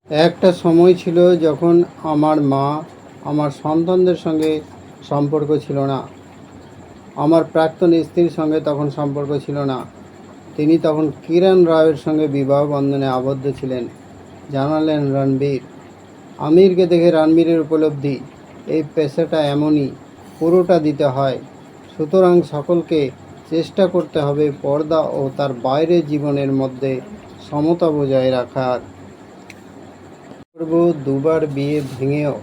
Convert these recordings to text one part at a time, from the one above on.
একটা সময় ছিল যখন আমার মা আমার সন্তানদের সঙ্গে সম্পর্ক ছিল না। আমার প্রাক্তন স্ত্রীর সঙ্গে তখন সম্পর্ক ছিল না। তিনি তখন কিরণ রাওয়ের সঙ্গে বিবাহ বন্ধনে আবদ্ধ ছিলেন, জানালেন রণবীর। আমিরকে দেখে রণবীরের উপলব্ধি, এই পেশাটা এমনই, পুরোটা দিতে হয়। সুতরাং সকলকে চেষ্টা করতে হবে পর্দা ও তার বাইরের জীবনের মধ্যে সমতা বজায় রাখার। করব দুবার বিয়ে ভেঙেও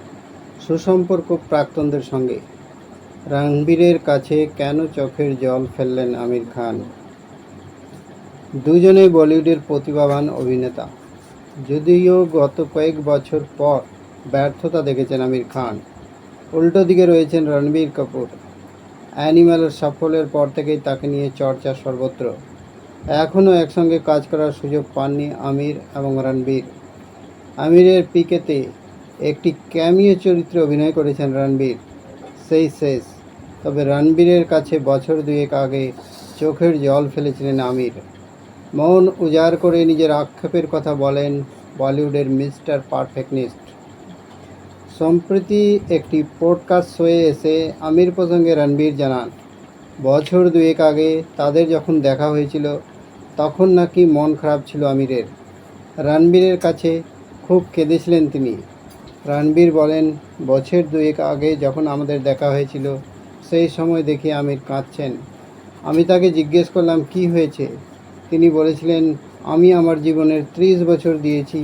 সুসম্পর্ক প্রাক্তনদের সঙ্গে। রণবীরের কাছে কেন চোখের জল ফেললেন আমির খান? দুজনেই বলিউডের প্রতিভাবান অভিনেতা, যদিও গত কয়েক বছর পর ব্যর্থতা দেখেছেন আমির খান। উল্টো দিকে রয়েছেন রণবীর কাপুর। অ্যানিমালের সাফল্যের পর থেকেই তাকে নিয়ে চর্চা সর্বত্র। এখনও একসঙ্গে কাজ করার সুযোগ পাননি আমির এবং রণবীর। আমিরের পিকেতে একটি ক্যামিও চরিত্রে অভিনয় করেছেন রণবীর, সেই শেষ। তবে রণবীরের কাছে বছর দুয়েক আগে চোখের জল ফেলেছিলেন আমির। মন উজাড় করে নিজের আক্ষেপের কথা বলেন বলিউডের মিস্টার পারফেকশনিস্ট। সম্প্রতি একটি পডকাস্ট শোয়ে এসে আমির প্রসঙ্গে রণবীর জানান, বছর দুয়েক আগে তাদের যখন দেখা হয়েছিল তখন নাকি মন খারাপ ছিল আমিরের। রণবীরের কাছে খুব কেঁদেছিলেন তিনি। রণবীর বলেন, বছর দুয়েক আগে যখন আমাদের দেখা হয়েছিল সেই সময় দেখি আমির কাঁদছেন। আমি তাকে জিজ্ঞেস করলাম কি হয়েছে। তিনি বলেছিলেন, আমি আমার জীবনের 30 বছর দিয়েছি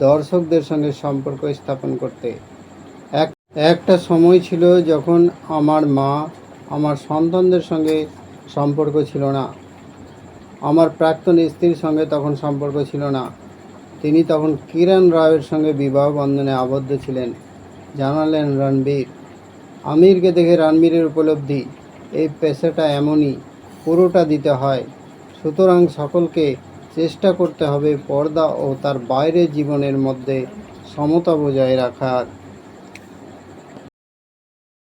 দর্শকদের সঙ্গে সম্পর্ক স্থাপন করতে। একটা সময় ছিল যখন আমার মা আমার সন্তানদের সঙ্গে সম্পর্ক ছিল না। আমার প্রাক্তন স্ত্রীর সঙ্গে তখন সম্পর্ক ছিল না। তিনি তখন কিরণ রাওয়ের সঙ্গে বিবাহ বন্ধনে আবদ্ধ ছিলেন, জানালেন রণবীর। আমিরকে দেখে রণবীরের উপলব্ধি, এই পেশাটা এমনই, পুরোটা দিতে হয়। সুতরাং সকলকে চেষ্টা করতে হবে পর্দা ও তার বাইরের জীবনের মধ্যে সমতা বজায় রাখার।